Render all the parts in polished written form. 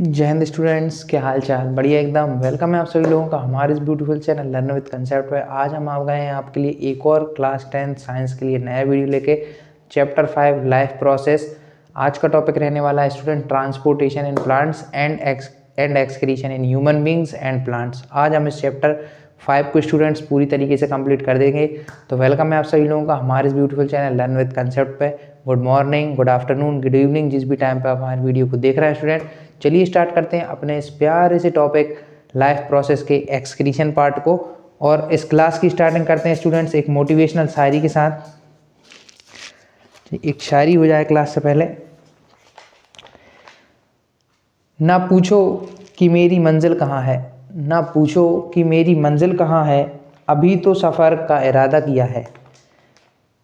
जय हिंद स्टूडेंट्स, क्या हाल चाल। बढ़िया एकदम। वेलकम है आप सभी लोगों का हमारे इस beautiful channel learn with concept पे। आज हम आ गए हैं आपके लिए एक और क्लास 10 साइंस के लिए नया वीडियो लेके, चैप्टर 5 लाइफ प्रोसेस। आज का टॉपिक रहने वाला है student transportation in plants and excretion in human beings and plants. आज हम इस चैप्टर 5 को स्टूडेंट्स पूरी तरीके से कंप्लीट कर देंगे। तो वेलकम है आप सभी लोगों का हमारे इस beautiful channel learn with concept पे। Good morning, good afternoon, good evening, जिस भी टाइम पे आप हमारे वीडियो को देख रहे हैं स्टूडेंट। चलिए स्टार्ट करते हैं अपने इस प्यारे से टॉपिक लाइफ प्रोसेस के एक्सक्रीशन पार्ट को। और इस क्लास की स्टार्टिंग करते हैं स्टूडेंट्स एक मोटिवेशनल शायरी के साथ। एक शायरी हो जाए क्लास से पहले। ना पूछो कि मेरी मंजिल कहाँ है, ना पूछो कि मेरी मंजिल कहाँ है, अभी तो सफ़र का इरादा किया है।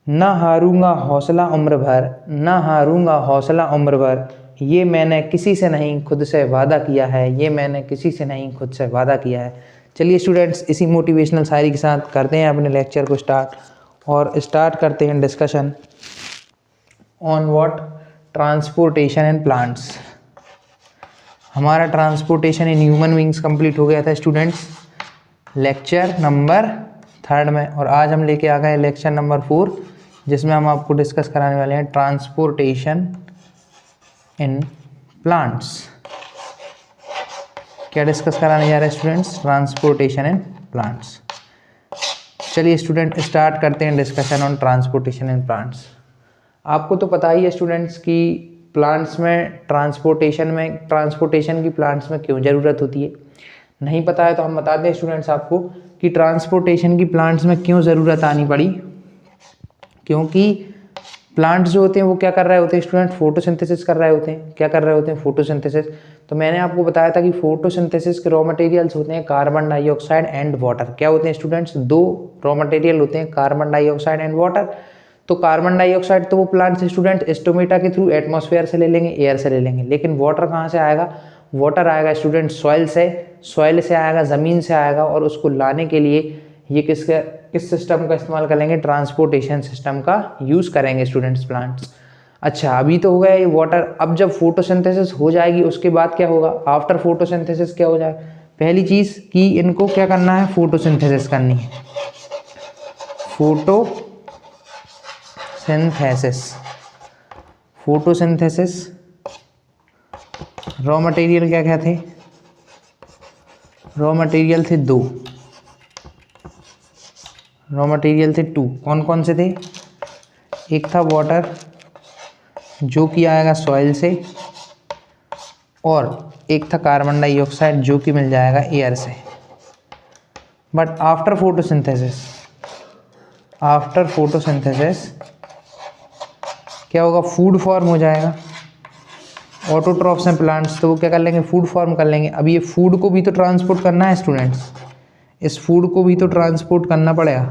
ना हारूंगा हौसला उम्र भर, ना हारूंगा हौसला उम्र भर, ये मैंने किसी से नहीं खुद से वादा किया है, ये मैंने किसी से नहीं खुद से वादा किया है। चलिए स्टूडेंट्स, इसी मोटिवेशनल शायरी के साथ करते हैं अपने लेक्चर को स्टार्ट। और स्टार्ट करते हैं discussion on what transportation in plants. हमारा transportation in human beings complete हो गया था स्टूडेंट्स लेक्चर नंबर 3 में। और आज हम लेके आ गए लेक्चर नंबर 4, जिसमें हम आपको डिस्कस कराने वाले हैं ट्रांसपोर्टेशन इन प्लांट्स। क्या डिस्कस कराने जा रहे हैं स्टूडेंट्स? Transportation in plants. चलिए स्टूडेंट स्टार्ट करते हैं discussion on transportation in plants. आपको तो पता ही है स्टूडेंट्स कि प्लांट्स में ट्रांसपोर्टेशन की प्लांट्स में क्यों ज़रूरत होती है। नहीं पता है तो हम बताते हैं स्टूडेंट्स आपको कि ट्रांसपोर्टेशन की प्लांट्स में क्यों ज़रूरत आनी पड़ी। क्योंकि प्लांट्स जो होते हैं वो क्या कर रहे होते हैं स्टूडेंट? फोटोसिंथेसिस कर रहे होते हैं। क्या कर रहे होते हैं? फोटोसिंथेसिस। तो मैंने आपको बताया था कि फोटोसिंथेसिस के रॉ मटेरियल्स होते हैं कार्बन डाइऑक्साइड एंड वाटर। क्या होते हैं स्टूडेंट्स? दो रॉ मटेरियल होते हैं, कार्बन डाइऑक्साइड एंड वाटर। तो कार्बन डाइऑक्साइड तो वो प्लांट्स स्टूडेंट स्टोमेटा के थ्रू एटमॉस्फेयर से ले लेंगे, एयर से ले लेंगे। लेकिन वाटर कहाँ से आएगा? वाटर आएगा स्टूडेंट सॉइल से आएगा, ज़मीन से आएगा। और उसको लाने के लिए ये किस सिस्टम का इस्तेमाल करेंगे? ट्रांसपोर्टेशन सिस्टम का यूज़ करेंगे स्टूडेंट्स प्लांट्स। अच्छा, अभी तो हो गया ये वाटर। अब जब फोटोसिंथेसिस हो जाएगी उसके बाद क्या होगा? आफ्टर फोटोसिंथेसिस क्या हो जाएगा? पहली चीज़ कि इनको क्या करना है? फोटोसिंथेसिस करनी है। फोटोसिंथेसिस रॉ मटेरियल क्या क्या थे? रॉ मटेरियल थे दो, रॉ मटेरियल थे 2। कौन कौन से थे? एक था वाटर जो कि आएगा सॉइल से, और एक था कार्बन डाइऑक्साइड जो कि मिल जाएगा एयर से। बट आफ्टर फोटोसिंथेसिस क्या होगा? फूड फॉर्म हो जाएगा। ऑटोट्रॉफ्स हैं प्लांट्स, तो वो क्या कर लेंगे? फूड फॉर्म कर लेंगे। अब ये फूड को भी तो ट्रांसपोर्ट करना है स्टूडेंट्स, इस फूड को भी तो ट्रांसपोर्ट करना पड़ेगा।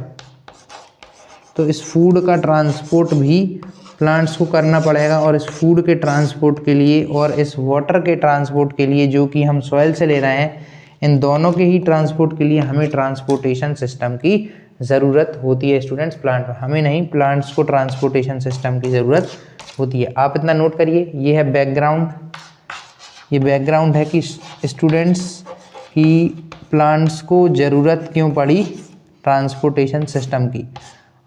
तो इस फूड का ट्रांसपोर्ट भी प्लांट्स को करना पड़ेगा। और इस फूड के ट्रांसपोर्ट के लिए और इस वाटर के ट्रांसपोर्ट के लिए जो कि हम सॉइल से ले रहे हैं, इन दोनों के ही ट्रांसपोर्ट के लिए हमें ट्रांसपोर्टेशन सिस्टम की ज़रूरत होती है स्टूडेंट्स। प्लांट हमें नहीं, प्लांट्स को ट्रांसपोर्टेशन सिस्टम की ज़रूरत होती है। आप इतना नोट करिए, ये है बैकग्राउंड। ये बैकग्राउंड है कि स्टूडेंट्स की प्लांट्स को ज़रूरत क्यों पड़ी ट्रांसपोर्टेशन सिस्टम की।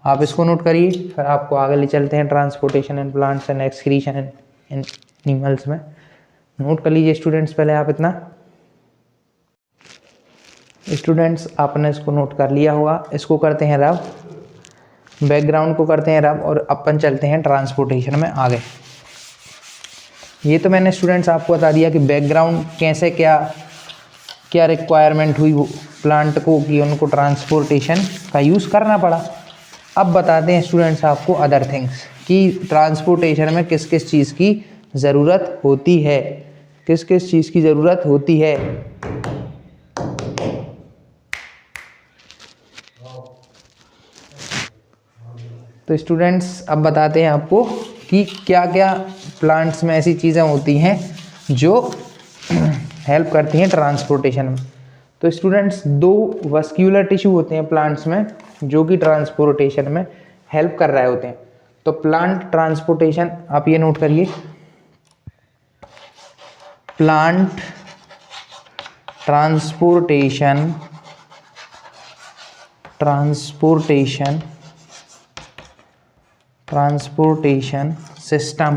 आप इसको नोट करिए, फिर आपको आगे ले चलते हैं transportation in plants and excretion in animals में। नोट कर लीजिए स्टूडेंट्स पहले आप इतना। स्टूडेंट्स आपने इसको नोट कर लिया होगा। इसको करते हैं रब, बैकग्राउंड को करते हैं रब, और अपन चलते हैं ट्रांसपोर्टेशन में आगे। ये तो मैंने स्टूडेंट्स आपको बता दिया कि बैकग्राउंड कैसे क्या रिक्वायरमेंट हुई प्लांट को कि उनको ट्रांसपोर्टेशन का यूज़ करना पड़ा। अब बताते हैं स्टूडेंट्स आपको अदर थिंग्स कि ट्रांसपोर्टेशन में किस किस चीज़ की ज़रूरत होती है, किस किस चीज़ की ज़रूरत होती है। तो स्टूडेंट्स अब बताते हैं आपको कि क्या क्या प्लांट्स में ऐसी चीज़ें होती हैं जो हेल्प करती हैं ट्रांसपोर्टेशन में। तो स्टूडेंट्स दो वस्क्यूलर टिश्यू होते हैं प्लांट्स में जो कि ट्रांसपोर्टेशन में हेल्प कर रहे होते हैं। तो प्लांट ट्रांसपोर्टेशन आप ये नोट करिए, plant transportation system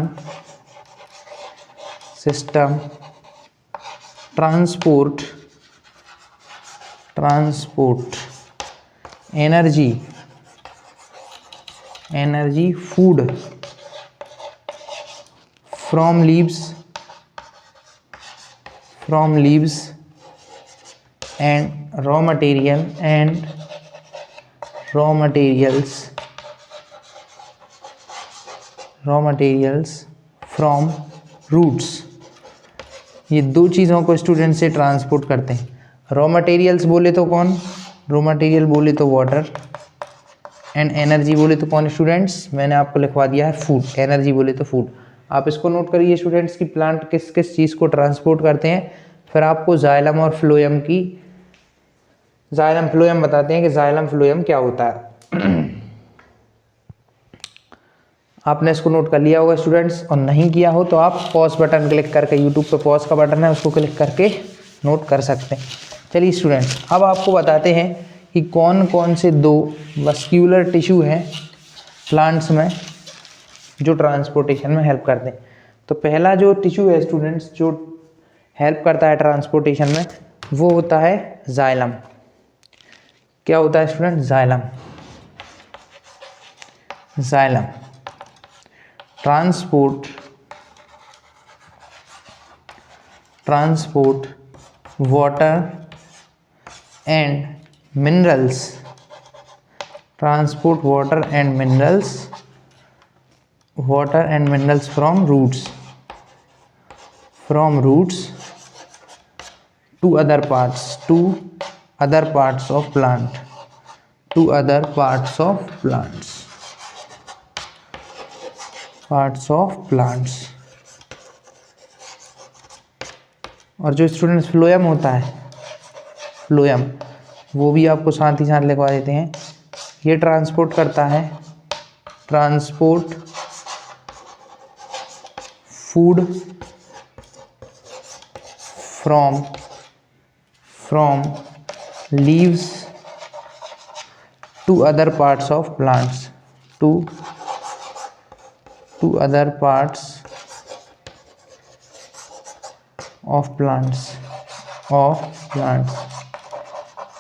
transport energy food from leaves and raw materials from roots। ये दो चीज़ों को स्टूडेंट से ट्रांसपोर्ट करते हैं। रॉ मटेरियल्स बोले तो कौन, रॉ मटेरियल बोले तो वाटर, एंड एनर्जी बोले तो कौन स्टूडेंट्स, मैंने आपको लिखवा दिया है फूड, एनर्जी बोले तो फूड। आप इसको नोट करिए स्टूडेंट्स कि प्लांट किस किस चीज़ को ट्रांसपोर्ट करते हैं। फिर आपको जाइलम और फ्लोएम जाइलम फ्लोएम बताते हैं कि जाइलम फ्लोएम क्या होता है। आपने इसको नोट कर लिया होगा स्टूडेंट्स, और नहीं किया हो तो आप पॉज बटन क्लिक करके, यूट्यूब पे पॉज का बटन है उसको क्लिक करके नोट कर सकते हैं। चलिए स्टूडेंट्स, अब आपको बताते हैं कि कौन कौन से दो मस्क्यूलर टिश्यू हैं प्लांट्स में जो ट्रांसपोर्टेशन में हेल्प करते हैं। तो पहला जो टिश्यू है स्टूडेंट्स जो हेल्प करता है ट्रांसपोर्टेशन में, वो होता है जाइलम। क्या होता है student, xylem transport water and minerals, transport water and minerals from roots to other parts of plants। और जो स्टूडेंट्स फ्लोएम होता है, फ्लोएम वो भी आपको साथ ही साथ लिखवा देते हैं। ये ट्रांसपोर्ट करता है food from leaves to other parts of plants, to other parts of plants।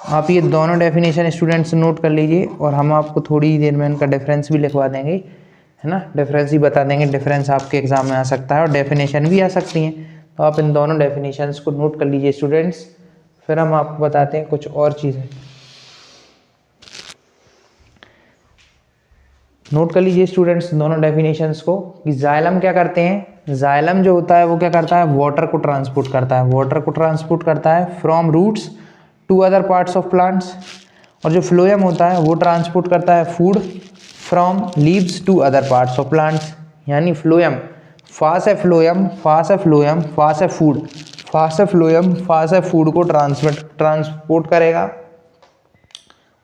आप ये दोनों डेफिनेशन स्टूडेंट्स नोट कर लीजिए, और हम आपको थोड़ी देर में इनका डिफरेंस भी लिखवा देंगे, है ना। डिफरेंस ही बता देंगे, डिफरेंस आपके एग्जाम में आ सकता है और डेफिनेशन भी आ सकती हैं। तो आप इन दोनों डेफिनेशंस को नोट कर लीजिए स्टूडेंट्स। फिर हम आपको बताते हैं कुछ और चीज़ें। नोट कर लीजिए स्टूडेंट्स दोनों डेफिनेशंस को कि जाइलम क्या करते हैं। जाइलम जो होता है वो क्या करता है, वाटर को ट्रांसपोर्ट करता है from roots to other parts of plants. और जो फ्लोएम होता है वो ट्रांसपोर्ट करता है food from leaves to other parts of plants. यानी फ्लोएम फास्ट है फूड को ट्रांसपोर्ट करेगा,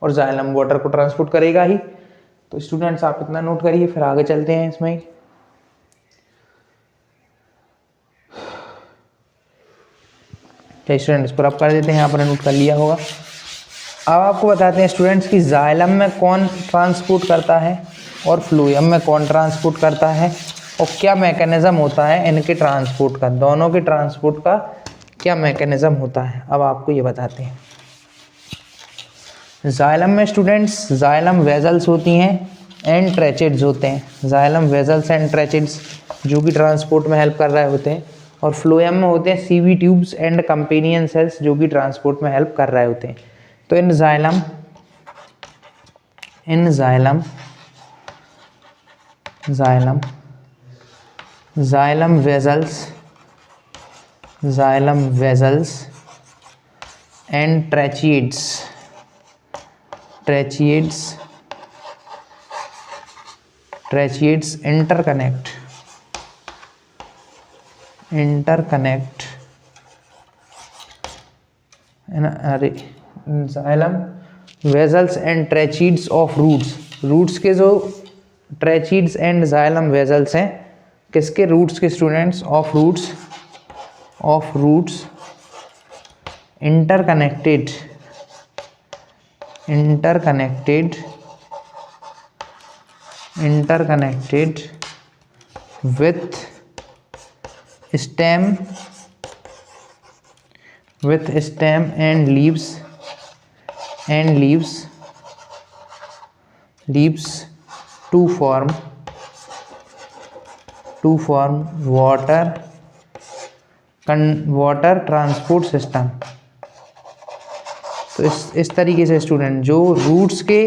और जाइलम वाटर को ट्रांसपोर्ट करेगा ही। तो स्टूडेंट्स आप इतना नोट करिए, फिर आगे चलते हैं इसमें। स्टूडेंट्स पर आप कर देते हैं, यहाँ पर नोट कर लिया होगा। अब आपको बताते हैं स्टूडेंट्स कि जाइलम में कौन ट्रांसपोर्ट करता है और फ्लोएम में कौन ट्रांसपोर्ट करता है, और क्या मैकेनिज्म होता है इनके ट्रांसपोर्ट का, दोनों के ट्रांसपोर्ट का क्या मैकेनिज्म होता है। अब आपको ये बताते हैं। जाइलम में स्टूडेंट्स जाइलम वेजल्स होती हैं एंड ट्रेचिड्स होते हैं। जाइलम वेजल्स एंड ट्रेचिड्स जो कि ट्रांसपोर्ट में हेल्प कर रहे होते हैं, और फ्लोएम में होते हैं CV tubes and companion cells जो कि ट्रांसपोर्ट में हेल्प कर रहे होते हैं। तो इन xylem vessels and tracheids interconnect xylem vessels and tracheids of roots के जो ट्रेचिड्स एंड जाइलम वेजल्स हैं, किसके, रूट्स के students of roots of roots interconnected with stem and leaves to form water transport system. तो इस तरीके से स्टूडेंट जो रूट्स के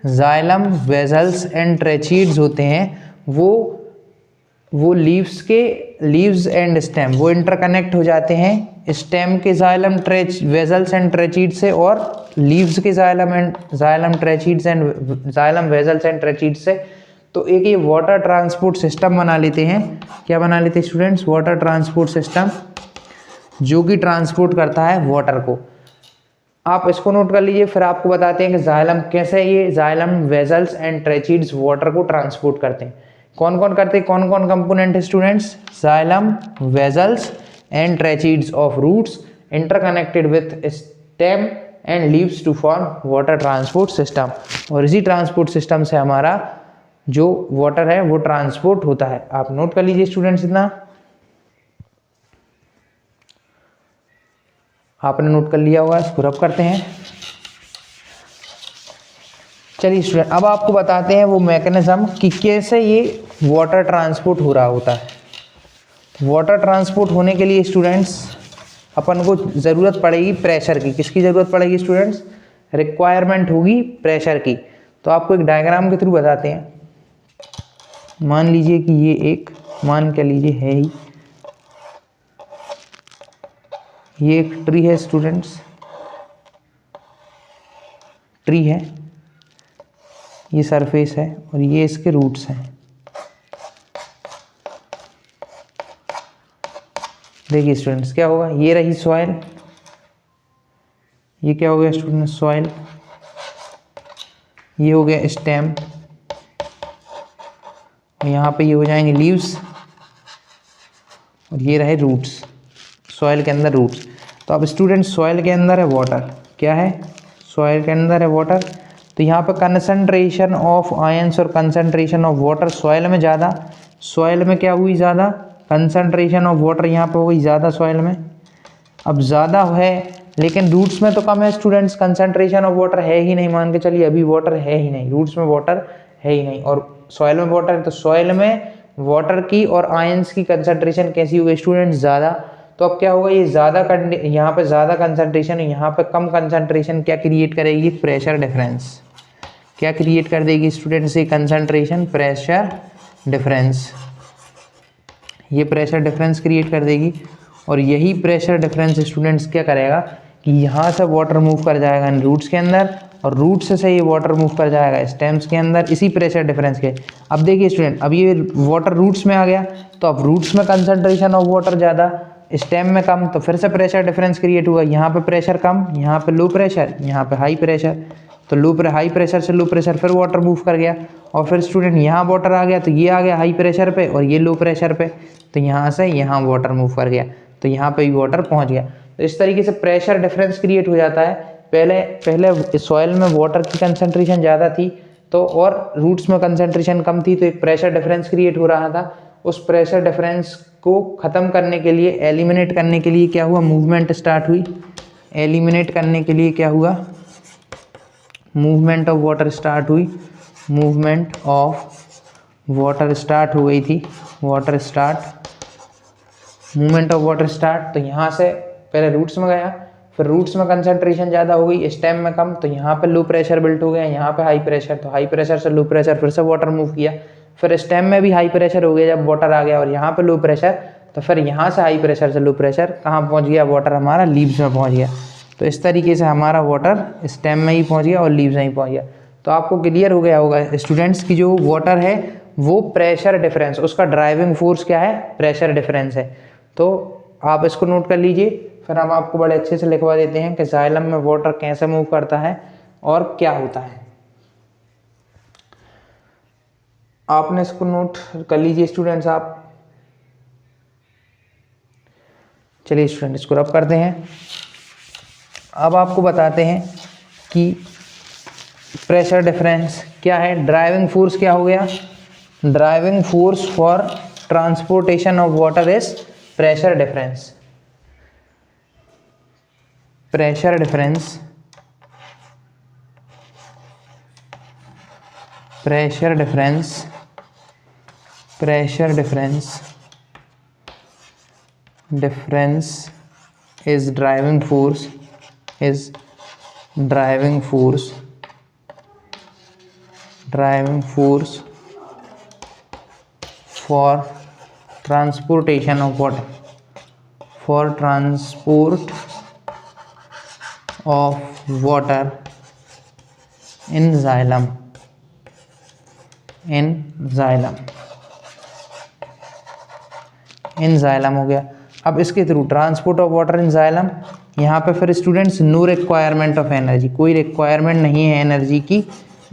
जाइलम, वेजल्स एंड ट्रेचीड्स होते हैं वो लीव्स एंड स्टेम वो इंटरकनेक्ट हो जाते हैं स्टेम के जाइलम, वेजल्स एंड ट्रेचीड से और लीव्स के xylem tracheids and xylem, vessels and tracheid से। तो एक ये वाटर ट्रांसपोर्ट सिस्टम बना लेते हैं। क्या बना लेते हैं स्टूडेंट्स? वाटर ट्रांसपोर्ट सिस्टम, जो कि ट्रांसपोर्ट करता है वाटर को। आप इसको नोट कर लीजिए। फिर आपको बताते हैं कि जाइलम कैसे, ये जाइलम, वेजल्स एंड ट्रेचीड्स वाटर को ट्रांसपोर्ट करते हैं। कौन कौन करते हैं, कौन कौन कंपोनेंट है students? Xylem, vessels and tracheids of roots interconnected with stem and leaves to form water transport system. और इसी ट्रांसपोर्ट सिस्टम से हमारा जो वाटर है वो ट्रांसपोर्ट होता है। आप नोट कर लीजिए स्टूडेंट्स, इतना आपने नोट कर लिया होगा। इसको रब करते हैं। चलिए स्टूडेंट, अब आपको बताते हैं वो मैकेनिज्म कि कैसे ये वाटर ट्रांसपोर्ट हो रहा होता है। वाटर ट्रांसपोर्ट होने के लिए स्टूडेंट्स अपन को ज़रूरत पड़ेगी प्रेशर की। किसकी ज़रूरत पड़ेगी स्टूडेंट्स? रिक्वायरमेंट होगी प्रेशर की। तो आपको एक डायग्राम के थ्रू बताते हैं। मान लीजिए कि ये एक, मान के लीजिए है ही, ये एक ट्री है स्टूडेंट्स, ट्री है, ये सरफेस है और ये इसके रूट्स हैं। देखिए स्टूडेंट्स क्या होगा, ये रही सॉइल, ये क्या हो गया स्टूडेंट्स? सॉइल। ये हो गया स्टेम, और यहाँ पे ये हो जाएंगे लीव्स, और ये रहे रूट्स, सॉइल के अंदर रूट्स। तो अब स्टूडेंट सॉइल के अंदर है वाटर, क्या है? सॉइल के अंदर है वाटर। तो यहाँ पे कंसंट्रेशन ऑफ आयंस और कंसंट्रेशन ऑफ वाटर सॉइल में ज़्यादा, सॉइल में क्या हुई ज़्यादा? कंसंट्रेशन ऑफ वाटर यहाँ पे हो गई ज़्यादा सॉइल में। अब ज़्यादा है लेकिन रूट्स में तो कम है स्टूडेंट्स, कंसंट्रेशन ऑफ वाटर है ही नहीं, मान के चलिए अभी वाटर है ही नहीं, रूट्स में वाटर है ही नहीं और सॉइल में वाटर है। तो सॉइल में वाटर की और आयंस की कंसंट्रेशन कैसी होगी स्टूडेंट्स? ज़्यादा। तो अब क्या होगा, ये ज़्यादा यहाँ पे ज़्यादा कंसंट्रेशन, यहाँ पे कम कंसंट्रेशन क्या क्रिएट करेगी? Pressure difference. क्या क्रिएट कर देगी स्टूडेंट्स? ये कंसंट्रेशन प्रेशर डिफरेंस, ये प्रेशर डिफरेंस क्रिएट कर देगी। और यही प्रेशर डिफरेंस स्टूडेंट्स क्या करेगा कि यहाँ से वाटर मूव कर जाएगा इन रूट्स के अंदर, और रूट्स से ये वाटर मूव कर जाएगा स्टेम्स के अंदर, इसी प्रेशर डिफरेंस के। अब देखिए स्टूडेंट, अब ये वाटर रूट्स में आ गया, तो अब रूट्स में कंसंट्रेशन ऑफ वाटर ज़्यादा, स्टेम में कम, तो फिर से प्रेशर डिफरेंस क्रिएट हुआ। यहाँ पे प्रेशर कम, यहाँ पे लो प्रेशर, यहाँ पे हाई प्रेशर। तो हाई प्रेशर से लो प्रेशर, फिर वाटर मूव कर गया, और फिर स्टूडेंट यहाँ वाटर आ गया, तो ये आ गया हाई प्रेशर पे और ये लो प्रेशर पे, तो यहाँ से यहाँ वाटर मूव कर गया, तो यहाँ पे भी वाटर पहुँच गया। तो इस तरीके से प्रेशर डिफरेंस क्रिएट हो जाता है। पहले सॉइल में वाटर की कंसंट्रेशन ज़्यादा थी तो, और रूट्स में कंसंट्रेशन कम थी, तो एक प्रेशर डिफरेंस क्रिएट हो रहा था। उस प्रेशर डिफरेंस को ख़त्म करने के लिए, एलिमिनेट करने के लिए क्या हुआ? मूवमेंट स्टार्ट हुई। एलिमिनेट करने के लिए क्या हुआ? मूवमेंट ऑफ वाटर स्टार्ट हुई। मूवमेंट ऑफ वाटर स्टार्ट हो गई थी, water start, movement of water start. तो यहाँ से पहले रूट्स में गया, फिर रूट्स में कंसंट्रेशन ज़्यादा हो गई, स्टेम में कम, तो यहाँ पे लो प्रेशर बिल्ट हो गया, यहाँ पे हाई प्रेशर, तो हाई प्रेशर से लो प्रेशर, फिर से वाटर मूव किया, फिर स्टेम में भी हाई प्रेशर हो गया जब वाटर आ गया, और यहाँ पे लो प्रेशर, तो फिर यहाँ से हाई प्रेशर से लो प्रेशर कहाँ पहुँच गया? वाटर हमारा लीव्स में पहुँच गया। तो इस तरीके से हमारा वाटर स्टेम में ही पहुँच गया और लीव्स में ही पहुँच गया। तो आपको क्लियर हो गया होगा स्टूडेंट्स की जो वाटर है वो प्रेशर डिफरेंस, उसका ड्राइविंग फोर्स क्या है? प्रेशर डिफरेंस है। तो आप इसको नोट कर लीजिए, फिर हम आपको बड़े अच्छे से लिखवा देते हैं कि जाइलम में वाटर कैसे मूव करता है और क्या होता है। आपने इसको नोट कर लीजिए स्टूडेंट्स आप। चलिए स्टूडेंट इसको रब करते हैं। अब आपको बताते हैं कि प्रेशर डिफरेंस क्या है। ड्राइविंग फोर्स क्या हो गया, driving force for transportation of water is pressure difference. Pressure difference, pressure difference, pressure difference, difference is driving force, is driving force, driving force for transportation of water, for transport of water in xylem, in xylem, in xylem हो गया। अब इसके through transport of water in xylem, यहाँ पे फिर students no requirement of energy, कोई requirement नहीं है एनर्जी की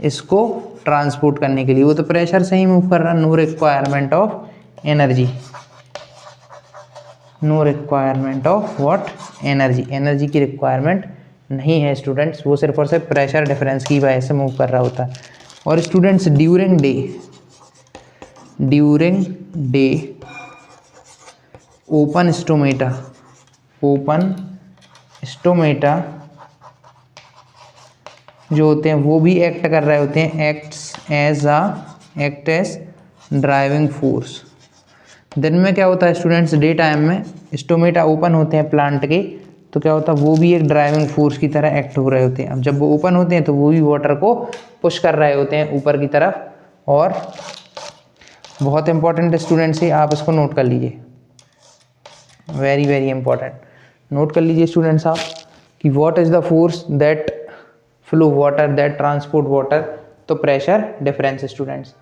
इसको ट्रांसपोर्ट करने के लिए, वो तो प्रेशर से ही मूव कर रहा है। No requirement of energy, no requirement of what, energy, energy की रिक्वायरमेंट नहीं है स्टूडेंट्स, वो सिर्फ और सिर्फ प्रेशर डिफरेंस की वजह से मूव कर रहा होता है। और students during day, during day open stomata, open stomata जो होते हैं वो भी एक्ट कर रहे होते हैं, एक्ट एज ड्राइविंग फोर्स। दिन में क्या होता है स्टूडेंट्स, डे टाइम में स्टोमेटा ओपन होते हैं प्लांट के, तो क्या होता है वो भी एक ड्राइविंग फोर्स की तरह एक्ट हो रहे होते हैं। अब जब वो ओपन होते हैं तो वो भी वाटर को पुश कर रहे होते हैं ऊपर की तरफ। और बहुत इंपॉर्टेंट स्टूडेंट्स है, आप इसको नोट कर लीजिए, वेरी वेरी इंपॉर्टेंट, नोट कर लीजिए स्टूडेंट्स आप कि what is the force that flow water, that transport water, तो प्रेशर डिफरेंस स्टूडेंट्स।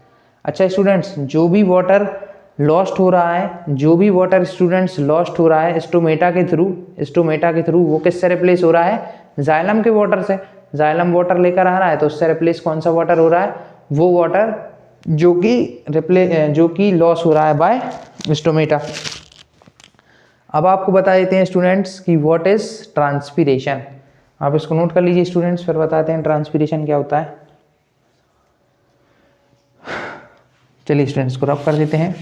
अच्छा स्टूडेंट्स, जो भी वाटर लॉस्ट हो रहा है, जो भी वाटर स्टूडेंट्स लॉस्ट हो रहा है स्टोमेटा के थ्रू, स्टोमेटा के थ्रू वो किससे रिप्लेस हो रहा है, जाइलम के वाटर से। जाइलम वाटर लेकर आ रहा है तो उससे रिप्लेस कौन सा वाटर हो रहा है, वो वाटर जो कि लॉस हो रहा है बाय स्टोमेटा। अब आपको बता देते हैं स्टूडेंट्स कि व्हाट इज ट्रांसपीरेशन, आप इसको नोट कर लीजिए स्टूडेंट्स, फिर बताते हैं ट्रांसपीरेशन क्या होता है। चलिए स्टूडेंट्स को रब कर देते हैं,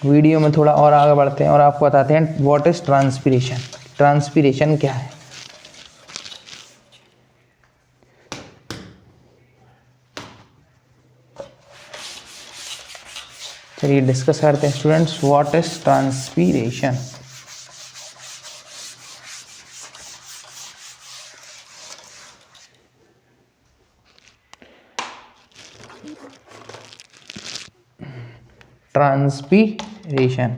वीडियो में थोड़ा और आगे बढ़ते हैं और आपको बताते हैं व्हाट इज ट्रांसपीरेशन, ट्रांसपीरेशन क्या है। चलिए डिस्कस करते हैं students, what is transpiration. Transpiration,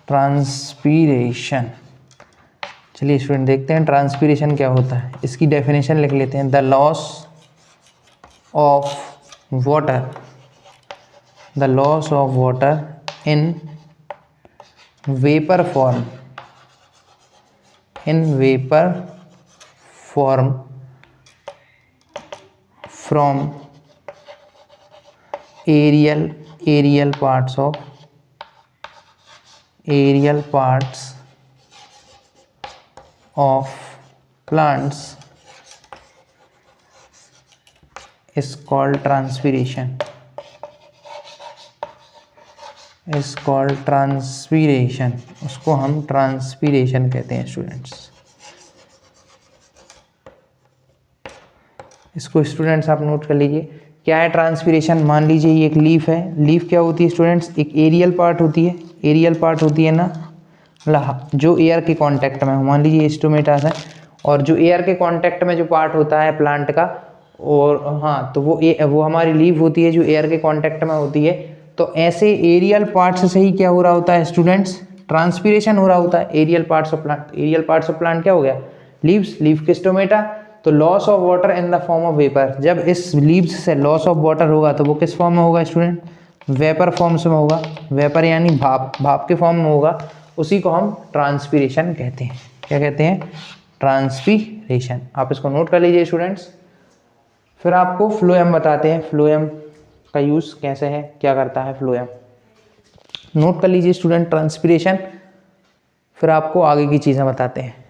transpiration, चलिए स्टूडेंट देखते हैं ट्रांसपीरेशन क्या होता है। इसकी डेफिनेशन लिख लेते हैं, the loss of water, the loss of water in vapor form, in vapor form from aerial parts of, aerial parts of plants is called transpiration, is called transpiration, उसको हम ट्रांसपीरेशन कहते हैं स्टूडेंट्स। इसको students आप note कर लीजिए क्या है ट्रांसपीरेशन। मान लीजिए ये एक लीफ है, लीफ क्या होती है स्टूडेंट्स, एक एरियल पार्ट होती है, एरियल पार्ट होती है ना, जो एयर के कांटेक्ट में, मान लीजिए स्टोमेटा है, और जो एयर के कांटेक्ट में जो पार्ट होता है प्लांट का, और हाँ तो वो हमारी लीफ होती है जो एयर के कांटेक्ट में होती है। तो ऐसे एरियल पार्ट्स से ही क्या हो रहा होता है स्टूडेंट्स, ट्रांसपीरेशन हो रहा होता है। Aerial parts of plant, aerial parts of plant क्या हो गया, लीव्स, लीफ के स्टोमेटा। तो loss of water in the form of vapour, जब इस लीव्स से लॉस ऑफ वाटर होगा तो वो किस फॉर्म में होगा स्टूडेंट, वेपर फॉर्म्स में होगा। वेपर यानी भाप, भाप के फॉर्म में होगा, उसी को हम ट्रांसपीरेशन कहते हैं। क्या कहते हैं, ट्रांसपीरेशन। आप इसको नोट कर लीजिए स्टूडेंट्स। फिर आपको फ्लोएम बताते हैं, फ्लोएम का यूज़ कैसे है, क्या करता है फ्लोएम। नोट कर लीजिए स्टूडेंट ट्रांसपिरेशन, फिर आपको आगे की चीज़ें बताते हैं।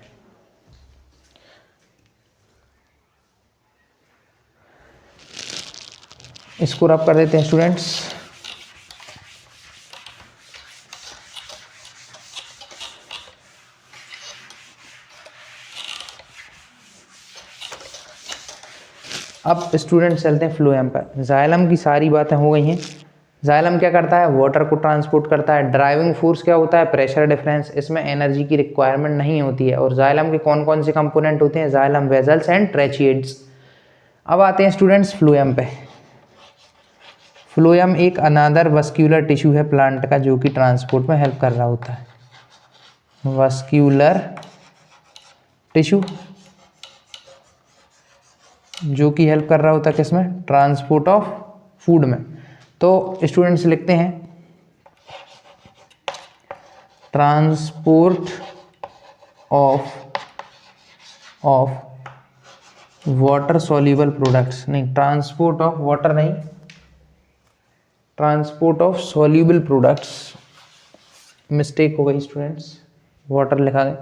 इसको रब कर देते हैं स्टूडेंट्स। अब स्टूडेंट चलते हैं फ्लोएम पर। जाइलम की सारी बातें हो गई हैं। जाइलम क्या करता है, वाटर को ट्रांसपोर्ट करता है। ड्राइविंग फोर्स क्या होता है, प्रेशर डिफरेंस, इसमें एनर्जी की रिक्वायरमेंट नहीं होती है। और जाइलम के कौन कौन से कंपोनेंट होते हैं, जाइलम वेजल्स एंड ट्रेचिएट्स। अब आते हैं स्टूडेंट्स फ्लोएम पे। फ्लोएम एक अनादर वस्क्यूलर टिश्यू है प्लांट का, जो कि ट्रांसपोर्ट में हेल्प कर रहा होता है। वस्क्यूलर टिश्यू जो कि हेल्प कर रहा होता है किसमें, ट्रांसपोर्ट ऑफ फूड में। तो स्टूडेंट्स लिखते हैं transport of water soluble products, नहीं ट्रांसपोर्ट ऑफ वाटर नहीं, transport of soluble products, mistake हो गई स्टूडेंट्स, वाटर लिखा गया,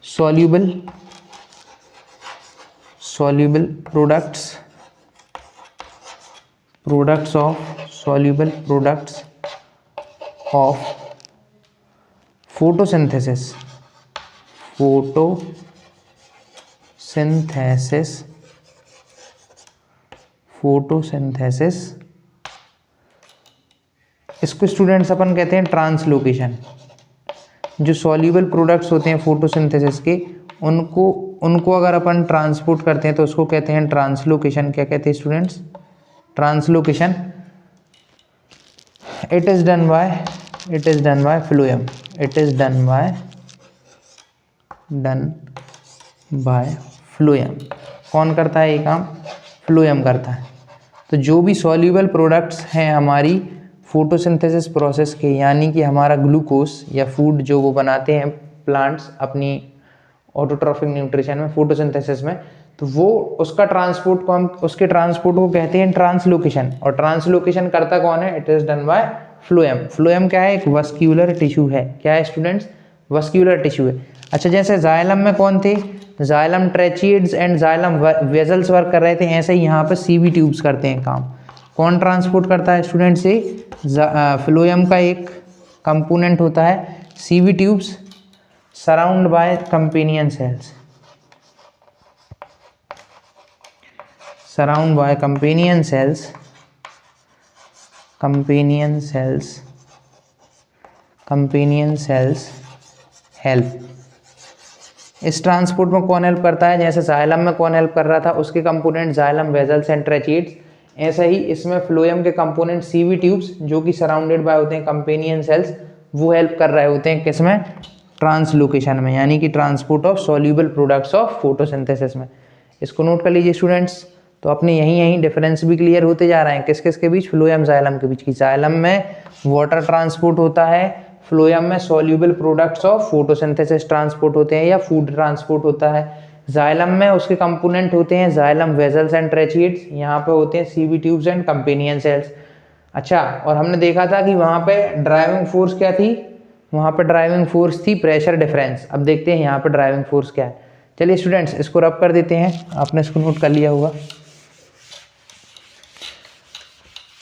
soluble products of soluble products of photosynthesis इसको स्टूडेंट्स अपन कहते हैं ट्रांसलोकेशन। जो सॉल्युबल प्रोडक्ट्स होते हैं फोटोसिंथेसिस के, उनको अगर अपन ट्रांसपोर्ट करते हैं तो उसको कहते हैं ट्रांसलोकेशन। क्या कहते हैं students, translocation. It is done by phloem, कौन करता है ये काम, फ्लोएम करता है। तो जो भी सॉल्युबल प्रोडक्ट्स हैं हमारी फोटोसिंथेसिस प्रोसेस के, यानी कि हमारा ग्लूकोज या फूड जो वो बनाते हैं प्लांट्स अपनी ऑटोट्रॉफिक न्यूट्रिशन में, फोटोसिंथेसिस में, तो वो उसके ट्रांसपोर्ट को कहते हैं ट्रांसलोकेशन। और ट्रांसलोकेशन करता कौन है, it is done by phloem. Phloem क्या है, एक वस्क्यूलर टिश्यू है। क्या है स्टूडेंट्स, वस्क्यूलर टिश्यू है। अच्छा, जैसे जाइलम में कौन थे, xylem tracheids and xylem vessels work कर रहे थे, ऐसे ही यहाँ पे सीवी ट्यूब्स करते हैं काम। कौन ट्रांसपोर्ट करता है स्टूडेंट से, फ्लोएम का एक कंपोनेंट होता है sieve tubes surround by companion cells, help. इस ट्रांसपोर्ट में कौन हेल्प करता है, जैसे जाइलम में कौन हेल्प कर रहा था, उसके कंपोनेंट जाइलम वेजल्स एंड ट्रेचिएट्स, ऐसे ही इसमें फ्लोएम के कंपोनेंट सीवी ट्यूब्स जो कि सराउंडेड बाय होते हैं कंपेनियन सेल्स, वो हेल्प कर रहे होते हैं किसमें, ट्रांसलोकेशन में, यानी कि transport of soluble products of photosynthesis में। इसको नोट कर लीजिए स्टूडेंट्स। तो अपने यहीं डिफरेंस भी क्लियर होते जा रहे हैं किस किस के बीच, फ्लोएम जाइलम के बीच की। जाइलम में वाटर ट्रांसपोर्ट होता है, फ्लोएम में soluble products of photosynthesis transport होते हैं या फूड ट्रांसपोर्ट होता है। जाइलम में उसके कंपोनेंट होते हैं जाइलम वेजल्स एंड ट्रेचिएट्स, यहाँ पे होते हैं CV tubes and companion cells. अच्छा, और हमने देखा था कि वहाँ पे ड्राइविंग फोर्स क्या थी, वहाँ पे ड्राइविंग फोर्स थी प्रेशर डिफरेंस। अब देखते हैं यहाँ पे ड्राइविंग फोर्स क्या है। चलिए स्टूडेंट्स, इसको रब कर देते हैं, आपने इसको नोट कर लिया होगा।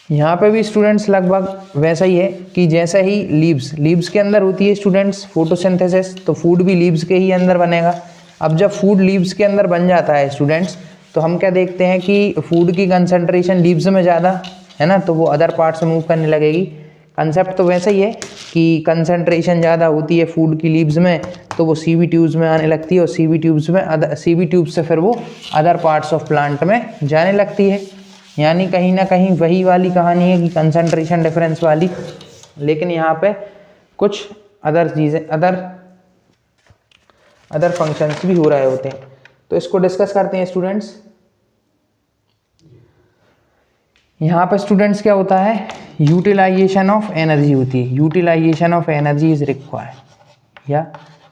यहाँ पे भी स्टूडेंट्स लगभग वैसा ही है कि जैसा ही लीव्स के अंदर होती है स्टूडेंट्स फोटोसिंथेसिस, तो फूड भी लीव्स के ही अंदर बनेगा। अब जब फूड लीव्स के अंदर बन जाता है स्टूडेंट्स, तो हम क्या देखते हैं कि फूड की कंसंट्रेशन लीव्स में ज़्यादा है ना, तो वो अदर पार्ट से मूव करने लगेगी। कंसेप्ट तो वैसा ही है कि कंसंट्रेशन ज़्यादा होती है फूड की लीव्स में, तो वो सीवी ट्यूब्स में आने लगती है, और सीवी ट्यूब्स से फिर वो अदर पार्ट्स ऑफ प्लांट में जाने लगती है। यानी कहीं ना कहीं वही वाली कहानी है कि कंसंट्रेशन डिफरेंस वाली, लेकिन यहाँ पे कुछ अदर चीज़ें, अदर फंक्शंस भी हो रहे होते हैं। तो इसको डिस्कस करते हैं स्टूडेंट्स। यहाँ पे स्टूडेंट्स क्या होता है, यूटिलाइजेशन ऑफ एनर्जी होती है। Utilization of energy is required, या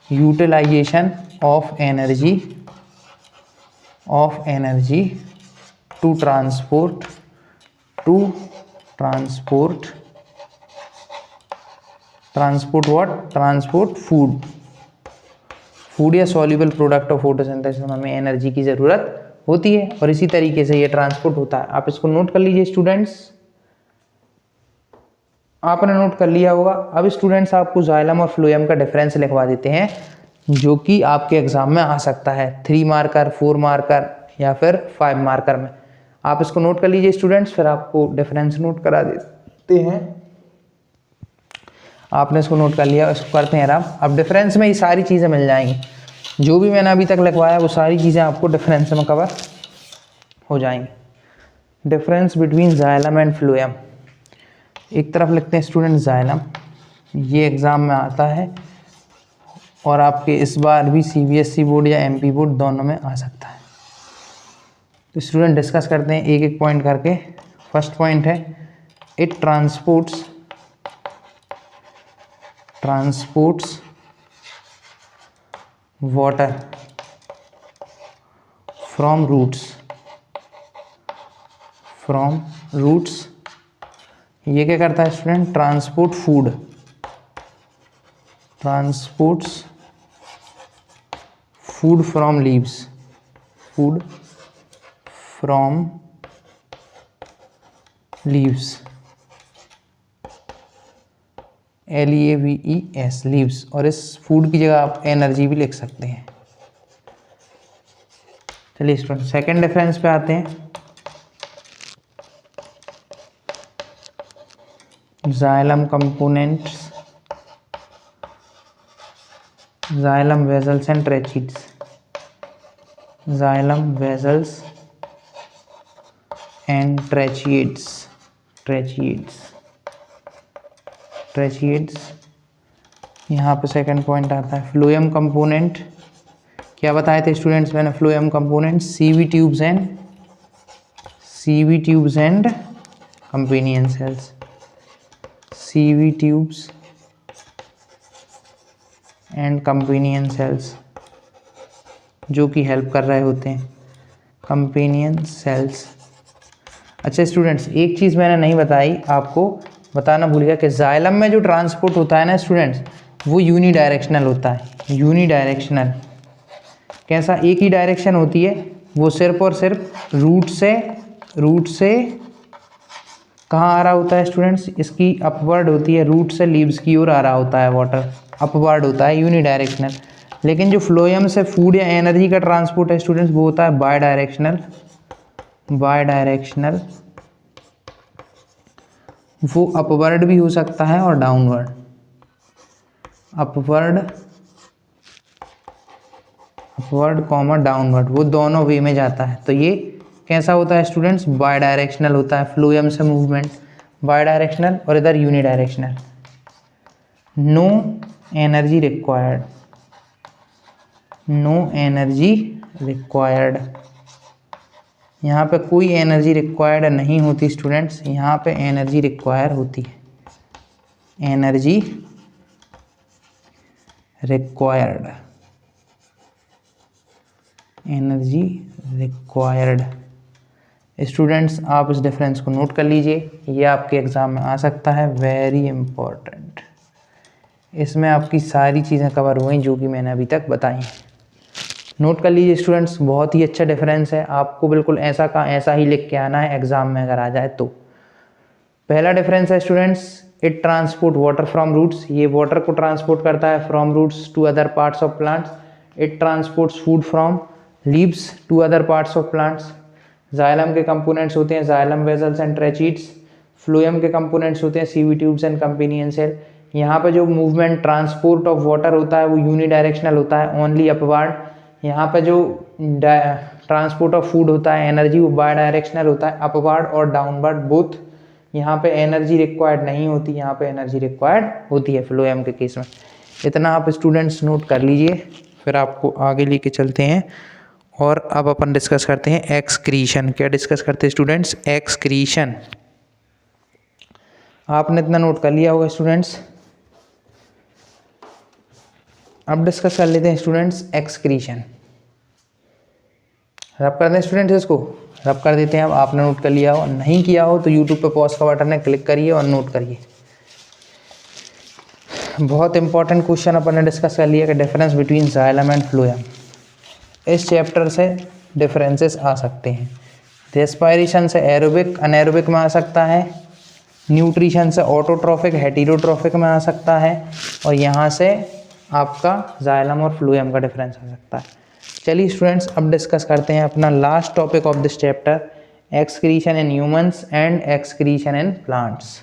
utilization of energy to transport transport what, transport food, food या सॉल्युबल प्रोडक्ट ऑफ फोटोसिंथेसिस में हमें एनर्जी की ज़रूरत होती है और इसी तरीके से ये ट्रांसपोर्ट होता है। आप इसको नोट कर लीजिए स्टूडेंट्स, आपने नोट कर लिया होगा। अब स्टूडेंट्स आपको जाइलम और फ्लोएम का डिफरेंस लिखवा देते हैं जो कि आपके एग्जाम में आ सकता है 3 मार्कर, 4 मार्कर या फिर 5 मार्कर में। आप इसको नोट कर लीजिए स्टूडेंट्स, फिर आपको डिफरेंस नोट करा देते हैं। आपने इसको नोट कर लिया, इसको करते हैं आप। अब डिफरेंस में ये सारी चीज़ें मिल जाएंगी, जो भी मैंने अभी तक लिखवाया वो सारी चीज़ें आपको डिफरेंस में कवर हो जाएंगी। Difference between xylem and phloem, एक तरफ लिखते हैं स्टूडेंट जाइलम, ये एग्ज़ाम में आता है और आपके इस बार भी CBSE बोर्ड या MP बोर्ड दोनों में आ सकता है। तो स्टूडेंट डिस्कस करते हैं एक एक पॉइंट करके। फर्स्ट पॉइंट है it transports water from roots. ये क्या करता है student, transports food from leaves, LEAVES, leaves. और इस फूड की जगह आप एनर्जी भी लिख सकते हैं। चलिए स्टूडेंट सेकंड डिफरेंस पे आते हैं। Xylem components, xylem vessels and tracheids, xylem vessels and tracheids. यहाँ पे सेकंड पॉइंट आता है फ्लोएम कंपोनेंट। क्या बताए थे स्टूडेंट्स मैंने, phloem component CV tubes and companion cells, CV tubes and companion cells जो कि हेल्प कर रहे होते हैं, कंपेनियन सेल्स। अच्छा स्टूडेंट्स एक चीज़ मैंने नहीं बताई, आपको बताना भूल गया कि जाइलम में जो ट्रांसपोर्ट होता है ना स्टूडेंट्स, वो यूनिडायरेक्शनल होता है। यूनिडायरेक्शनल कैसा, एक ही डायरेक्शन होती है, वो सिर्फ और सिर्फ रूट से कहाँ आ रहा होता है स्टूडेंट्स, इसकी अपवर्ड होती है, रूट से लीव्स की ओर आ रहा होता है, वाटर अपवर्ड होता है, यूनिडायरेक्शनल। लेकिन जो फ्लोएम से फूड या एनर्जी का ट्रांसपोर्ट है स्टूडेंट्स, वो होता है बायडायरेक्शनल। वो अपवर्ड भी हो सकता है और डाउनवर्ड, अपवर्ड कॉमा डाउनवर्ड, वो दोनों वे में जाता है। तो ये कैसा होता है स्टूडेंट्स, बायडायरेक्शनल होता है फ्लोएम से मूवमेंट, बायडायरेक्शनल, और इधर यूनिडायरेक्शनल। नो एनर्जी रिक्वायर्ड, यहाँ पे कोई एनर्जी रिक्वायर्ड नहीं होती स्टूडेंट्स, यहाँ पे एनर्जी रिक्वायर होती है, एनर्जी रिक्वायर्ड। स्टूडेंट्स आप इस डिफरेंस को नोट कर लीजिए, ये आपके एग्ज़ाम में आ सकता है, वेरी इंपॉर्टेंट। इसमें आपकी सारी चीज़ें कवर हुई जो कि मैंने अभी तक बताई हैं। नोट कर लीजिए स्टूडेंट्स, बहुत ही अच्छा डिफरेंस है, आपको बिल्कुल ऐसा का ऐसा ही लिख के आना है एग्ज़ाम में अगर आ जाए तो। पहला डिफरेंस है students, it transport water from roots, ये वाटर को ट्रांसपोर्ट करता है from roots to other parts of plants. It transports food from leaves to other parts of plants. Xylem के कंपोनेंट्स होते हैं xylem vessels and tracheids. Phloem के components होते हैं CV tubes and companion cell. यहाँ पे जो मूवमेंट ट्रांसपोर्ट ऑफ वाटर होता है वो यूनिडायरेक्शनल होता है, ओनली अपवर्ड। यहाँ पे जो ट्रांसपोर्ट ऑफ फूड होता है, एनर्जी, वो बाय डायरेक्शनल होता है, अपवर्ड और डाउनवर्ड बोथ। यहाँ पे एनर्जी रिक्वायर्ड नहीं होती, यहाँ पे एनर्जी रिक्वायर्ड होती है फ्लोएम के केस में। इतना आप स्टूडेंट्स नोट कर लीजिए, फिर आपको आगे लेके चलते हैं और अब अपन डिस्कस करते हैं एक्सक्रीशन। क्या डिस्कस करते हैं स्टूडेंट्स, एक्सक्रीशन। आपने इतना नोट कर लिया होगा स्टूडेंट्स। अब डिस्कस कर लेते हैं स्टूडेंट्स एक्सक्रीशन। रब कर दें स्टूडेंट्स, इसको रब कर देते हैं। अब आपने नोट कर लिया हो, नहीं किया हो तो यूट्यूब पे पॉज का बटन है, क्लिक करिए और नोट करिए। बहुत इंपॉर्टेंट क्वेश्चन अपन ने डिस्कस कर लिया कि difference between xylem and phloem. इस चैप्टर से डिफरेंसेस आ सकते हैं। रेस्पायरेशन से एरोबिक अनएरोबिक में आ सकता है, न्यूट्रिशन से ऑटोट्रॉफिक हेटेरोट्रॉफिक में आ सकता है, और यहाँ से आपका जाइलम और फ्लोएम का डिफरेंस आ सकता है। चलिए स्टूडेंट्स, अब डिस्कस करते हैं अपना last topic of this chapter, excretion in humans and excretion in plants.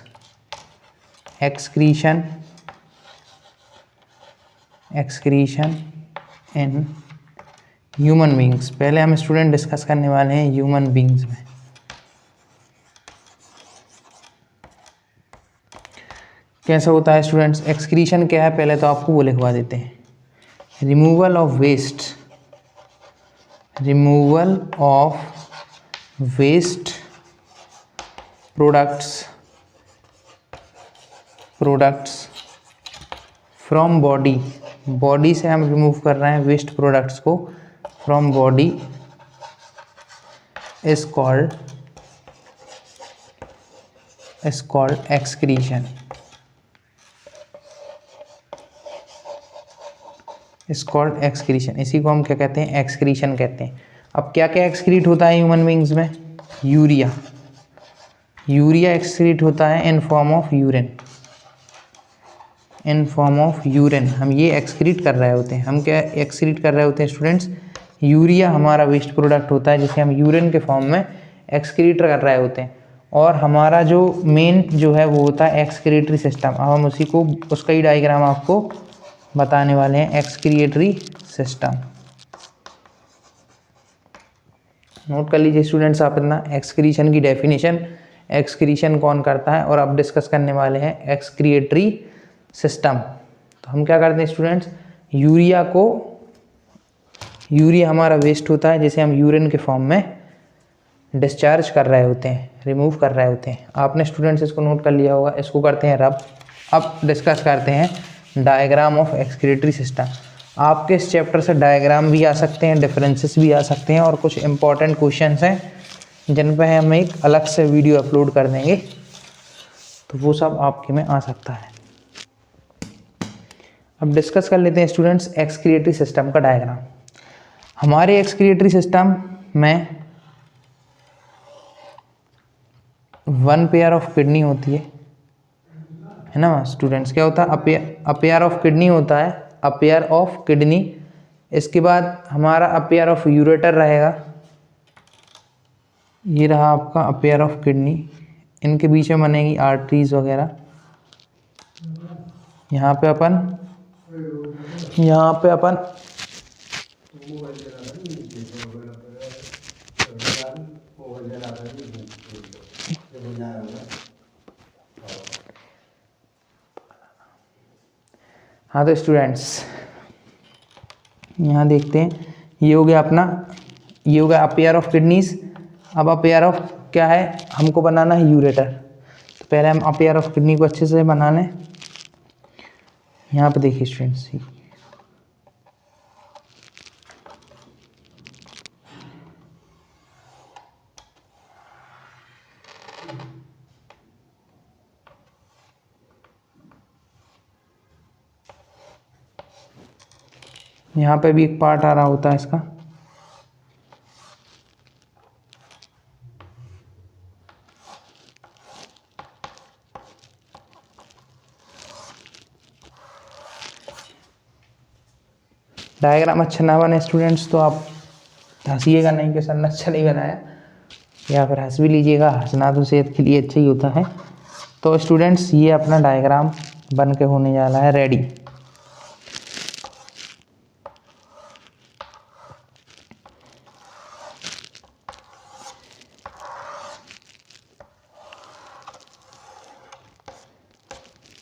Excretion in human beings. पहले हम स्टूडेंट डिस्कस करने वाले हैं ह्यूमन बींग्स में। कैसा होता है स्टूडेंट्स एक्सक्रीशन क्या है, पहले तो आपको वो लिखवा देते हैं। Removal of waste products from body से हम रिमूव कर रहे हैं वेस्ट प्रोडक्ट्स को from body is called excretion. इसी को हम क्या कहते हैं, एक्सक्रीशन कहते हैं। अब क्या क्या एक्सक्रीट होता है ह्यूमन बींग्स में? यूरिया एक्सक्रीट होता है इन फॉर्म ऑफ यूरिन। हम ये एक्सक्रीट कर रहे होते हैं। हम क्या एक्सक्रीट कर रहे होते हैं स्टूडेंट्स? यूरिया हमारा वेस्ट प्रोडक्ट होता है जिसे हम यूरिन के फॉर्म में एक्सक्रीट कर रहे होते हैं, और हमारा जो मेन जो है वो होता है एक्सक्रीटरी सिस्टम। अब हम उसका ही डायग्राम आपको बताने वाले हैं। एक्सक्रिएटरी सिस्टम नोट कर लीजिए स्टूडेंट्स आप अपना एक्सक्रीशन की डेफिनेशन, एक्सक्रीशन कौन करता है, और अब डिस्कस करने वाले हैं एक्सक्रिएटरी सिस्टम। तो हम क्या करते हैं स्टूडेंट्स, यूरिया हमारा वेस्ट होता है जिसे हम यूरिन के फॉर्म में डिस्चार्ज कर रहे होते हैं, रिमूव कर रहे होते हैं। आपने स्टूडेंट्स इसको नोट कर लिया होगा। इसको करते हैं रब। अब डिस्कस करते हैं डायग्राम ऑफ एक्सक्रिएटरी सिस्टम। आपके इस चैप्टर से डायग्राम भी आ सकते हैं, डिफरेंसेस भी आ सकते हैं, और कुछ इंपॉर्टेंट क्वेश्चंस हैं जिन पर हम एक अलग से वीडियो अपलोड कर देंगे, तो वो सब आपके में आ सकता है। अब डिस्कस कर लेते हैं स्टूडेंट्स एक्सक्रिएटरी सिस्टम का डायग्राम। हमारे एक्सक्रिएटरी सिस्टम में 1 पेयर ऑफ किडनी होती है ना स्टूडेंट्स। क्या होता है? अपेयर ऑफ किडनी होता है, अपेयर ऑफ किडनी। इसके बाद हमारा अपेयर ऑफ यूरेटर रहेगा। ये रहा आपका अपेयर ऑफ किडनी। इनके बीच में बनेगी आर्टरीज वगैरह। यहाँ पे अपन हाँ तो स्टूडेंट्स यहाँ देखते हैं, ये हो गया अपेयर ऑफ किडनीज। अब अपेयर ऑफ क्या है, हमको बनाना है यूरेटर। तो पहले हम अपेयर ऑफ किडनी को अच्छे से बना लें। यहाँ पे देखिए स्टूडेंट्स, यहाँ पे भी एक पार्ट आ रहा होता है इसका। डायग्राम अच्छा ना बने स्टूडेंट्स तो आप हंसीएगा नहीं कि सर ने अच्छा नहीं बनाया, या फिर हंस भी लीजिएगा। हंसना तो सेहत के लिए अच्छा ही होता है। तो स्टूडेंट्स ये अपना डायग्राम बन के होने जा रहा है रेडी।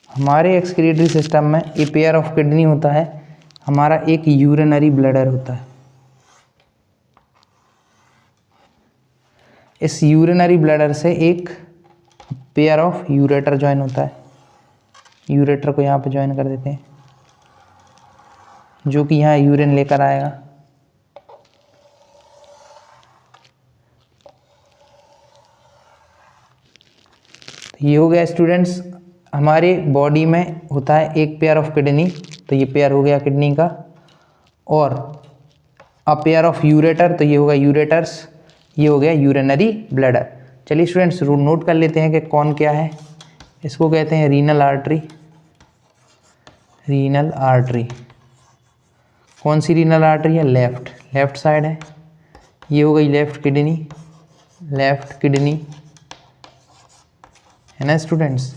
हमारे एक्सक्रीटरी सिस्टम में ए पेयर ऑफ किडनी होता है, हमारा एक यूरिनरी ब्लैडर होता है। इस यूरिनरी ब्लैडर से एक पेयर ऑफ यूरेटर ज्वाइन होता है। यूरेटर को यहाँ पे ज्वाइन कर देते हैं, जो कि यहाँ यूरिन लेकर आएगा। ये हो गया स्टूडेंट्स हमारे बॉडी में होता है एक पेयर ऑफ किडनी, तो ये पेयर हो गया किडनी का, और अ पेयर ऑफ यूरेटर, तो ये होगा यूरेटर्स, ये हो गया यूरिनरी ब्लैडर। चलिए स्टूडेंट्स नोट कर लेते हैं कि कौन क्या है। इसको कहते हैं रीनल आर्टरी। रीनल आर्टरी कौन सी रीनल आर्टरी है? लेफ्ट साइड है। ये हो गई लेफ्ट किडनी है ना स्टूडेंट्स।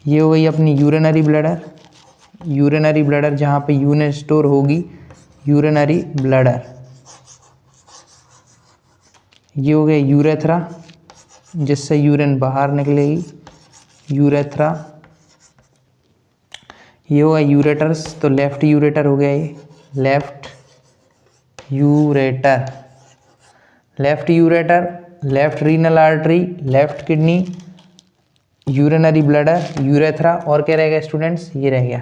ये हो गई अपनी यूरिनरी ब्लैडर जहाँ पे यूरिन स्टोर होगी, यूरिनरी ब्लैडर। ये हो गया यूरेथ्रा, जिससे यूरिन बाहर निकलेगी, यूरेथ्रा। ये होगा यूरेटर्स, तो लेफ्ट यूरेटर हो गया ये, left ureter, left renal artery, left kidney, urinary bladder, urethra, और क्या रहेगा स्टूडेंट्स? ये रह गया,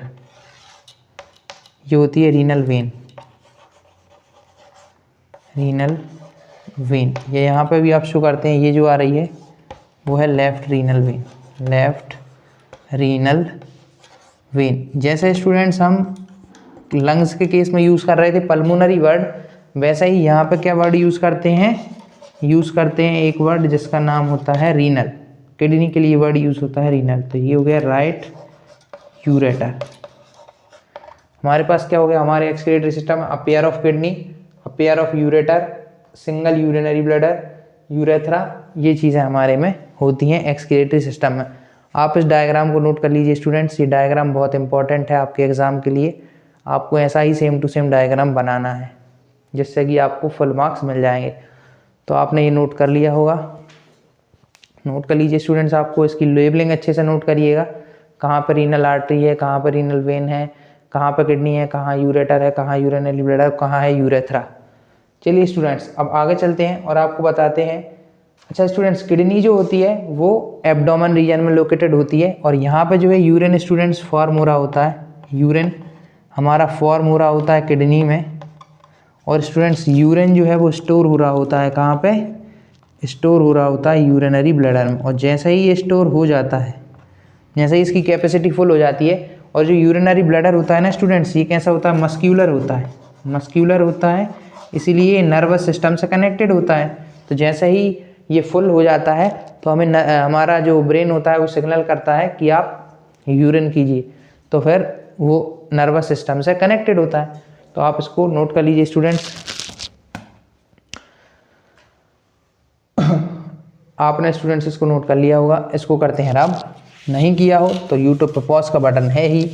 ये होती है रीनल वेन। ये यहाँ पे भी आप शो करते हैं, ये जो आ रही है वो है लेफ्ट रीनल वेन। जैसे स्टूडेंट्स हम लंग्स के केस में यूज़ कर रहे थे पल्मोनरी वर्ड, वैसा ही यहाँ पे क्या वर्ड यूज़ करते हैं एक वर्ड जिसका नाम होता है रीनल। किडनी के लिए वर्ड यूज़ होता है रीनल। तो ये हो गया राइट यूरेटर। हमारे पास क्या हो गया? हमारे excretory system a pair of kidney, a pair of ureter, single urinary bladder, urethra, ये चीज़ें हमारे में होती हैं एक्सक्रीटरी सिस्टम में। आप इस डायग्राम को नोट कर लीजिए स्टूडेंट्स, ये डायग्राम बहुत इंपॉर्टेंट है आपके एग्ज़ाम के लिए। आपको ऐसा ही सेम टू सेम डायग्राम बनाना है जिससे कि आपको फुल मार्क्स मिल जाएंगे। तो आपने ये नोट कर लिया होगा, नोट कर लीजिए स्टूडेंट्स। आपको इसकी लेबलिंग अच्छे से नोट करिएगा, कहाँ पर रीनल आर्टरी है, कहाँ पर रीनल वेन है, कहाँ पर किडनी है, कहाँ यूरेटर है, कहाँ यूरिनरी ब्लैडर, कहाँ है यूरेथ्रा। चलिए स्टूडेंट्स अब आगे चलते हैं और आपको बताते हैं। अच्छा स्टूडेंट्स, किडनी जो होती है वो एब्डोमेन रीजन में लोकेटेड होती है, और यहाँ पे जो है यूरिन स्टूडेंट्स फॉर्म हो रहा होता है, यूरिन हमारा फॉर्म हो रहा होता है किडनी में। और स्टूडेंट्स यूरिन जो है वो स्टोर हो रहा होता है, कहाँ पे स्टोर हो रहा होता है? यूरिनरी ब्लैडर में। और जैसे ही ये स्टोर हो जाता है, जैसे ही इसकी कैपेसिटी फुल हो जाती है, और जो यूरिनरी ब्लैडर होता है ना स्टूडेंट्स, ये कैसा होता है? मस्क्यूलर होता है, इसीलिए नर्वस सिस्टम से कनेक्टेड होता है। तो जैसे ही ये फुल हो जाता है तो हमें हमारा जो ब्रेन होता है वो सिग्नल करता है कि आप यूरिन कीजिए, तो फिर वो नर्वस सिस्टम से कनेक्टेड होता है। तो आप इसको नोट कर लीजिए स्टूडेंट्स। आपने स्टूडेंट्स इसको नोट कर लिया होगा। इसको करते हैं रब, नहीं किया हो तो यूट्यूब पर पॉज का बटन है ही,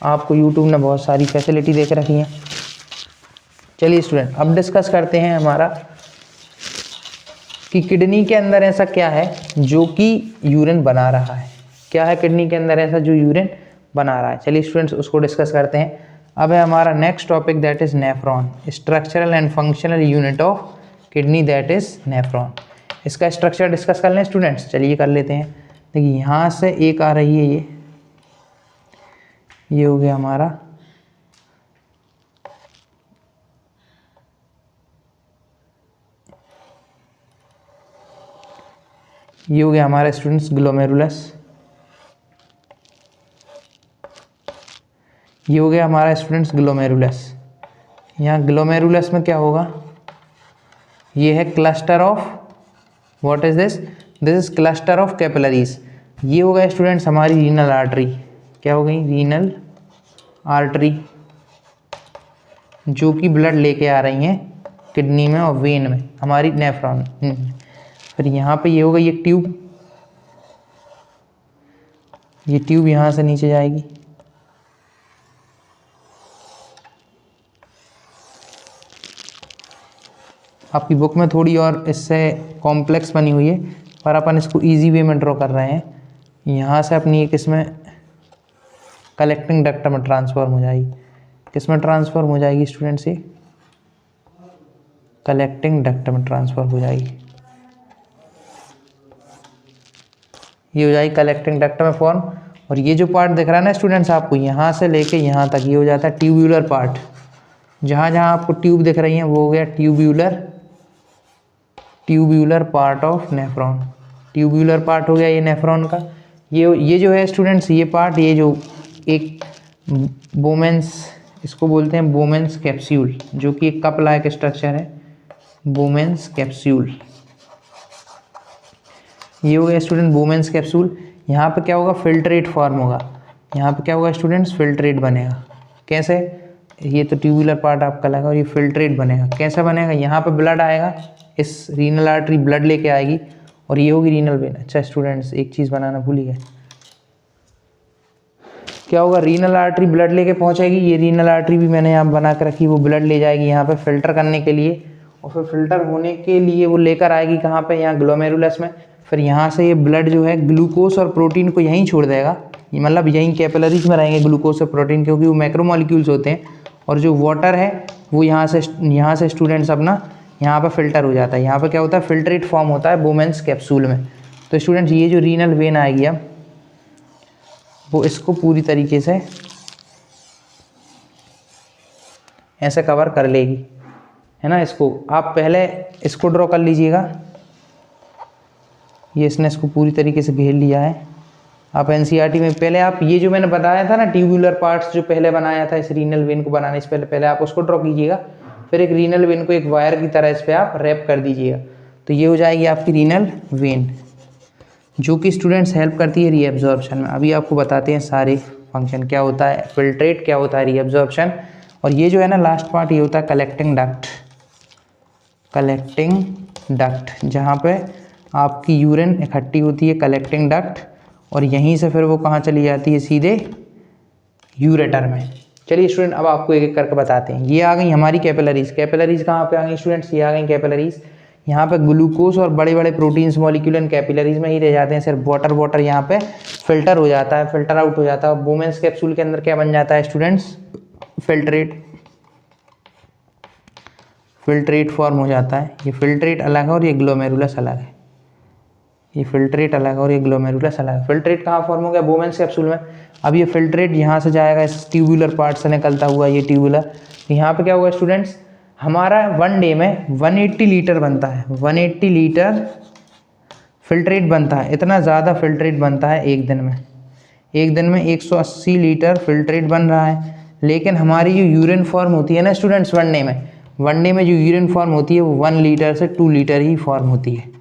आपको यूट्यूब ने बहुत सारी फैसिलिटी दे के रखी है। चलिए स्टूडेंट अब डिस्कस करते हैं हमारा कि किडनी के अंदर ऐसा क्या है जो कि यूरिन बना रहा है। क्या है किडनी के अंदर ऐसा जो यूरिन बना रहा है? चलिए स्टूडेंट्स उसको डिस्कस करते हैं। अब है हमारा next topic, that is nephron, structural and functional unit of kidney, that is nephron. इसका स्ट्रक्चर डिस्कस कर लें स्टूडेंट्स, चलिए कर लेते हैं। देखिए यहाँ से एक आ रही है, ये हो गया हमारा ये हो गया हमारा स्टूडेंट्स ग्लोमेरुलस। ये हो गया हमारा स्टूडेंट्स ग्लोमेरुलस। यहाँ ग्लोमेरुलस में क्या होगा? ये है cluster of, what is this? This is cluster of capillaries. ये हो गया स्टूडेंट्स हमारी रीनल आर्टरी। क्या हो गई? रीनल आर्टरी, जो कि ब्लड लेके आ रही हैं किडनी में और वेन में, हमारी नेफ्रॉन। फिर यहाँ पे ये होगा ये ट्यूब, ये ट्यूब यहाँ से नीचे जाएगी, आपकी बुक में थोड़ी और इससे कॉम्प्लेक्स बनी हुई है, पर अपन इसको इजी वे में ड्रॉ कर रहे हैं। यहाँ से अपनी एक इसमें कलेक्टिंग डक्ट में ट्रांसफॉर्म हो जाएगी। किस में ट्रांसफॉर्म हो जाएगी स्टूडेंट्स? ये कलेक्टिंग डक्ट में ट्रांसफॉर्म हो जाएगी। ये हो जाएगी कलेक्टिंग डक्ट में फॉर्म। और ये जो पार्ट दिख रहा है ना स्टूडेंट्स आपको, यहाँ से लेके यहाँ तक, ये हो जाता है ट्यूब्यूलर पार्ट। जहाँ जहाँ आपको ट्यूब दिख रही है वो हो गया tubular part of nephron. Tubular part हो गया ये नेफ्रॉन का। ये जो है स्टूडेंट्स, ये पार्ट, ये जो एक बोमेंस, इसको बोलते हैं बोमेंस कैप्सूल, जो कि एक कप लाइक स्ट्रक्चर है, बोमेंस कैप्सूल। ये हो गया स्टूडेंट बोमेंस कैप्सूल। यहाँ पे क्या होगा, फिल्ट्रेट फॉर्म होगा। यहाँ पे क्या होगा स्टूडेंट्स, फिल्ट्रेट बनेगा। कैसे, ये तो ट्यूबुलर पार्ट आपका लगा और ये फिल्ट्रेट बनेगा। कैसा बनेगा, यहाँ पे ब्लड आएगा, इस रीनल आर्टरी ब्लड लेके आएगी और ये होगी रीनल वेन। अच्छा स्टूडेंट्स, एक चीज़ बनाना भूल ही गए, क्या होगा, रीनल आर्टरी ब्लड लेके पहुंचेगी। ये रीनल आर्टरी भी मैंने यहाँ बना के रखी, वो ब्लड ले जाएगी यहाँ पे फिल्टर करने के लिए, और फिर फिल्टर होने के लिए वो लेकर आएगी कहाँ पे, यहाँ ग्लोमेरुलस में। फिर यहाँ से ये ब्लड जो है ग्लूकोज और प्रोटीन को यहीं छोड़ देगा, मतलब यहीं कैपिलरीज में रहेंगे ग्लूकोज और प्रोटीन, क्योंकि वो मैक्रोमोलिक्यूल्स होते हैं। और जो वाटर है वो यहाँ से स्टूडेंट्स अपना यहाँ पर फिल्टर हो जाता है। यहाँ पर क्या होता है, फिल्ट्रेट फॉर्म होता है बोमेंस कैप्सूल में। तो स्टूडेंट्स, ये जो रीनल वेन आएगी अब, वो इसको पूरी तरीके से ऐसे कवर कर लेगी, है ना। इसको आप पहले इसको ड्रॉ कर लीजिएगा, ये इसने इसको पूरी तरीके से घेर लिया है। आप एनसीईआरटी में पहले आप ये जो मैंने बताया था ना, ट्यूबुलर पार्ट्स जो पहले बनाया था इस रीनल वेन को बनाने से पहले आप उसको ड्रॉ कीजिएगा। फिर एक रीनल वेन को एक वायर की तरह इस पर आप रैप कर दीजिएगा, तो ये हो जाएगी आपकी रीनल वेन, जो कि स्टूडेंट्स हेल्प करती है रीएब्जॉर्प्शन में। अभी आपको बताते हैं सारे फंक्शन, क्या होता है फिल्ट्रेट, क्या होता है रीएब्जॉर्प्शन। और ये जो है ना लास्ट पार्ट, ये होता है कलेक्टिंग डक्ट। कलेक्टिंग डक्ट, जहाँ पे आपकी यूरिन इकट्ठी होती है, कलेक्टिंग डक्ट, और यहीं से फिर वो कहाँ चली जाती है, सीधे यूरेटर में। चलिए स्टूडेंट, अब आपको एक एक करके बताते हैं। ये आ गई हमारी कैपिलरीज। कैपिलरीज कहाँ पे आ गई स्टूडेंट्स, ये आ गई कैपिलरीज। यहाँ पे ग्लूकोज और बड़े बड़े प्रोटीन्स मॉलिक्यूल इन कैपिलरीज में ही रह जाते हैं, सिर्फ वाटर यहाँ पे फिल्टर हो जाता है, फिल्टर आउट हो जाता है। बोमेंस कैप्सूल के अंदर क्या बन जाता है स्टूडेंट्स, फिल्ट्रेट फॉर्म हो जाता है। ये फिल्ट्रेट अलग है और ये ग्लोमेरुलस अलग है। ये फिल्ट्रेट अलग है और ये ग्लोमेरुलस अलग है। फिल्ट्रेट कहाँ फॉर्म हो गया, बोमेंस कैप्सूल में। अब ये फिल्ट्रेट यहाँ से जाएगा, इस ट्यूबुलर पार्ट से निकलता हुआ, ये ट्यूबुलर। यहाँ पे क्या होगा स्टूडेंट्स, हमारा 1 डे में 180 लीटर बनता है, 180 लीटर फिल्ट्रेट बनता है। इतना ज़्यादा फिल्ट्रेट बनता है एक दिन में। एक दिन में 180 लीटर फिल्ट्रेट बन रहा है। लेकिन हमारी जो यूरिन फॉर्म होती है ना स्टूडेंट्स, 1 डे में जो यूरिन फॉर्म होती है वो 1 लीटर से 2 लीटर ही फॉर्म होती है।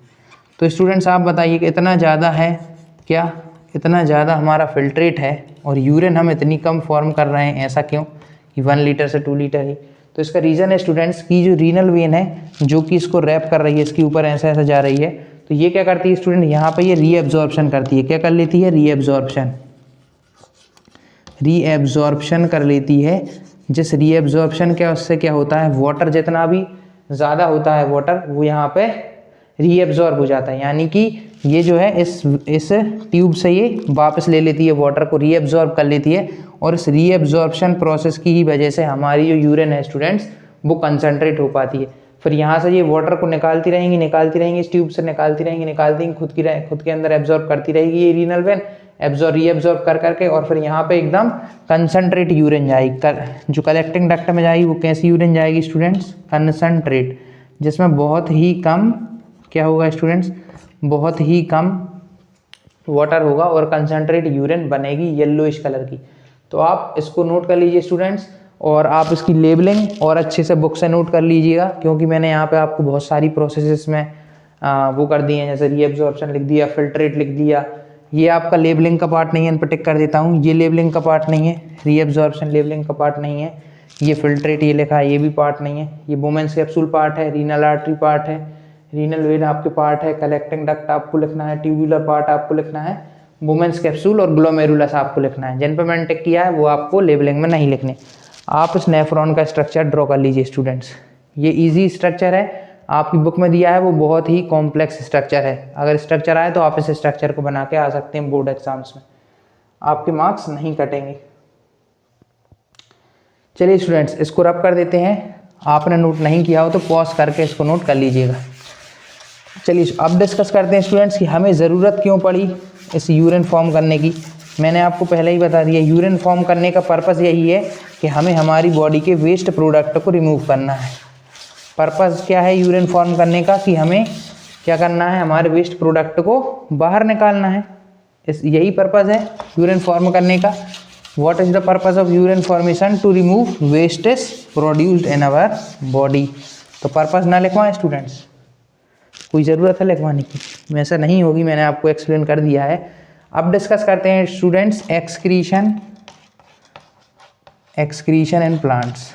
तो स्टूडेंट्स आप बताइए कि इतना ज़्यादा है क्या, इतना ज़्यादा हमारा फिल्ट्रेट है और यूरिन हम इतनी कम फॉर्म कर रहे हैं, ऐसा क्यों, कि 1 लीटर से 2 लीटर ही। तो इसका रीज़न है स्टूडेंट्स की जो रीनल वेन है जो कि इसको रैप कर रही है, इसके ऊपर ऐसा ऐसा जा रही है, तो ये क्या करती है स्टूडेंट, यहाँ पे ये रीएब्जॉर्प्शन करती है। क्या कर लेती है, रीएब्जॉर्प्शन कर लेती है। जिस रीएब्जॉर्प्शन क्या, उससे क्या होता है, वाटर जितना भी ज़्यादा होता है वाटर, वो यहाँ पे रीएब्जॉर्ब हो जाता है। यानी कि ये जो है इस ट्यूब से ये वापस ले लेती है वाटर को, रीएब्जॉर्ब कर लेती है। और इस रीएब्जॉर्प्शन प्रोसेस की ही वजह से हमारी जो यूरिन है स्टूडेंट्स, वो कंसनट्रेट हो पाती है। फिर यहाँ से ये वाटर को निकालती रहेंगी, इस ट्यूब से निकालती रहेंगी, खुद के अंदर एब्जॉर्ब करती रहेगी ये रीनल वेन, रीएब्जॉर्ब कर करके, और फिर यहाँ पे एकदम कंसनट्रेट यूरिन जाएगी। जो कलेक्टिंग डक्ट में जाएगी वो कैसी यूरिन जाएगी स्टूडेंट्स, कंसनट्रेट, जिसमें बहुत ही कम क्या होगा स्टूडेंट्स, बहुत ही कम वाटर होगा और कंसनट्रेट यूरिन बनेगी येलोइश कलर की। तो आप इसको नोट कर लीजिए स्टूडेंट्स, और आप इसकी लेबलिंग और अच्छे से बुक से नोट कर लीजिएगा, क्योंकि मैंने यहाँ पे आपको बहुत सारी प्रोसेसेस में वो कर दिए हैं, जैसे रीएब्जॉर्प्शन लिख दिया, फिल्ट्रेट लिख दिया। ये आपका लेबलिंग का पार्ट नहीं है, इन पर टिक कर देता हूँ, ये लेबलिंग का पार्ट नहीं है, रीएब्जॉर्प्शन लेबलिंग का पार्ट नहीं है। ये फिल्ट्रेट ये लिखा है, ये भी पार्ट नहीं है। ये बोमेंस कैप्सूल पार्ट है, रीनल आर्टरी पार्ट है, रीनल वेन आपके पार्ट है, कलेक्टिंग डक्ट आपको लिखना है, ट्यूबुलर पार्ट आपको लिखना है, बोमेंस कैप्सूल और ग्लोमेरुलस आपको लिखना है। जिन पर मैंने टिक किया है वो आपको लेबलिंग में नहीं लिखने। आप इस नेफ्रॉन का स्ट्रक्चर ड्रॉ कर लीजिए स्टूडेंट्स। ये इजी स्ट्रक्चर है, आपकी बुक में दिया है वो बहुत ही कॉम्प्लेक्स स्ट्रक्चर है। अगर स्ट्रक्चर आए तो आप इस स्ट्रक्चर को बना के आ सकते हैं बोर्ड एग्जाम्स में, आपके मार्क्स नहीं कटेंगे। चलिए स्टूडेंट्स, इसको रब कर देते हैं। आपने नोट नहीं किया हो तो पॉज करके इसको नोट कर लीजिएगा। चलिए अब डिस्कस करते हैं स्टूडेंट्स कि हमें ज़रूरत क्यों पड़ी इस यूरिन फॉर्म करने की। मैंने आपको पहले ही बता दिया, यूरिन फॉर्म करने का पर्पज़ यही है कि हमें हमारी बॉडी के वेस्ट प्रोडक्ट को रिमूव करना है। पर्पज़ क्या है यूरिन फॉर्म करने का, कि हमें क्या करना है, हमारे वेस्ट प्रोडक्ट को बाहर निकालना है। यही पर्पज़ है यूरिन फॉर्म करने का। What is the purpose of urine formation? To remove wastage produced in our body. तो पर्पज़ ना लिखवाएं स्टूडेंट्स, कोई ज़रूरत है लिखवाने की? वैसा नहीं होगी, मैंने आपको एक्सप्लेन कर दिया है। अब डिस्कस करते हैं students excretion in plants.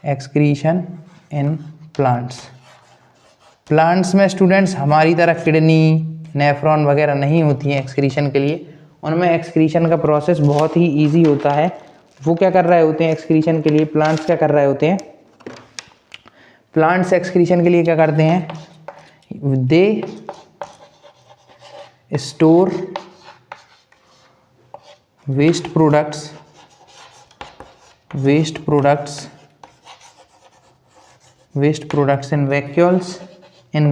Excretion in plants में स्टूडेंट्स हमारी तरह किडनी, नेफ्रॉन वगैरह नहीं होती हैं एक्सक्रीशन के लिए। उनमें एक्सक्रीशन का प्रोसेस बहुत ही इजी होता है। वो क्या कर रहे होते हैं एक्सक्रीशन के लिए? प्लांट्स क्या कर रहे होते हैं? प्लांट्स एक्सक्रीशन के लिए क्या करते हैं? They store waste products in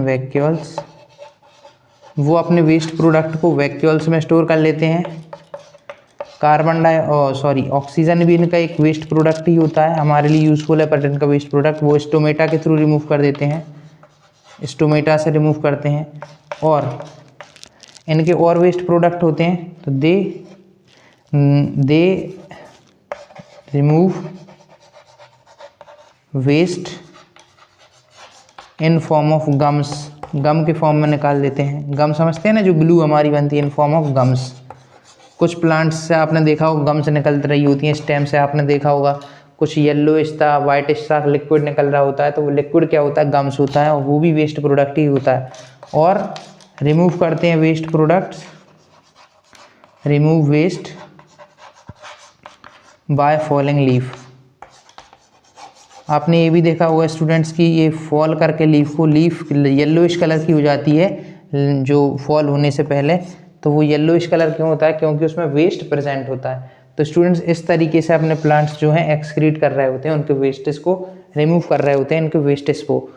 vacuoles. वो अपने वेस्ट प्रोडक्ट को वैक्यूल्स में स्टोर कर लेते हैं। ऑक्सीजन भी इनका एक वेस्ट प्रोडक्ट ही होता है, हमारे लिए यूज़फुल है, बट इनका वेस्ट प्रोडक्ट वो स्टोमेटा के थ्रू रिमूव कर देते हैं, स्टोमेटा से रिमूव करते हैं। और इनके और वेस्ट प्रोडक्ट होते हैं, तो they remove waste in form of gums. Gum के फॉर्म में निकाल देते हैं। गम समझते हैं ना, जो ग्लू हमारी बनती है, इन फॉर्म ऑफ गम्स। कुछ प्लांट्स से आपने देखा होगा गम्स निकल रही होती हैं, स्टेम से आपने देखा होगा कुछ येलोइश सा वाइटिश सा लिक्विड निकल रहा होता है, तो वो लिक्विड क्या होता है? गम्स होता है, और वो भी वेस्ट प्रोडक्ट ही होता है। और रिमूव करते हैं waste products, remove waste by falling leaf. आपने ये भी देखा होगा स्टूडेंट्स की ये फॉल करके लीफ येलोइश कलर की हो जाती है जो फॉल होने से पहले। तो वो येलोइश कलर क्यों होता है? क्योंकि उसमें वेस्ट प्रेजेंट होता है। तो स्टूडेंट्स इस तरीके से अपने प्लांट्स जो हैं एक्सक्रीट कर रहे होते हैं, उनके वेस्टेज को रिमूव कर रहे होते हैं, इनके वेस्टेज को।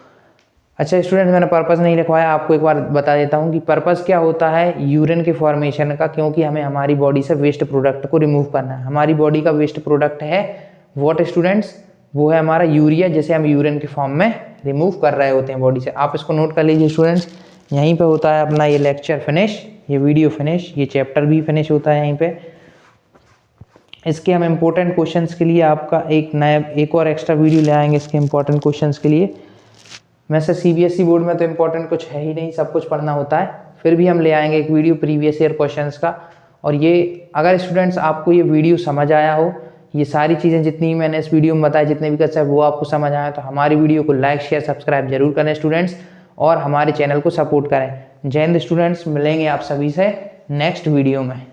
अच्छा स्टूडेंट्स, मैंने पर्पज़ नहीं लिखवाया, आपको एक बार बता देता हूँ कि पर्पज़ क्या होता है यूरिन के फॉर्मेशन का। क्योंकि हमें हमारी बॉडी से वेस्ट प्रोडक्ट को रिमूव करना है। हमारी बॉडी का वेस्ट प्रोडक्ट है व्हाट स्टूडेंट्स? वो है हमारा यूरिया, जिसे हम यूरिन के फॉर्म में रिमूव कर रहे होते हैं बॉडी से। आप इसको नोट कर लीजिए स्टूडेंट्स। यहीं पे होता है अपना ये लेक्चर फिनिश, ये वीडियो फिनिश, ये चैप्टर भी फिनिश होता है यहीं पे। इसके हम इम्पोर्टेंट क्वेश्चंस के लिए आपका एक और एक्स्ट्रा वीडियो ले आएंगे इसके इम्पोर्टेंट क्वेश्चंस के लिए। वैसे CBSE बोर्ड में तो इम्पोर्टेंट कुछ है ही नहीं, सब कुछ पढ़ना होता है, फिर भी हम ले आएंगे एक वीडियो प्रीवियस ईयर क्वेश्चंस का। और ये अगर स्टूडेंट्स आपको ये वीडियो समझ आया हो, ये सारी चीज़ें जितनी मैंने इस वीडियो में बताया, जितने भी कंसेप्ट वो आपको समझ आया, तो हमारी वीडियो को लाइक शेयर सब्सक्राइब जरूर करें स्टूडेंट्स, और हमारे चैनल को सपोर्ट करें। जय हिंद स्टूडेंट्स, मिलेंगे आप सभी से नेक्स्ट वीडियो में।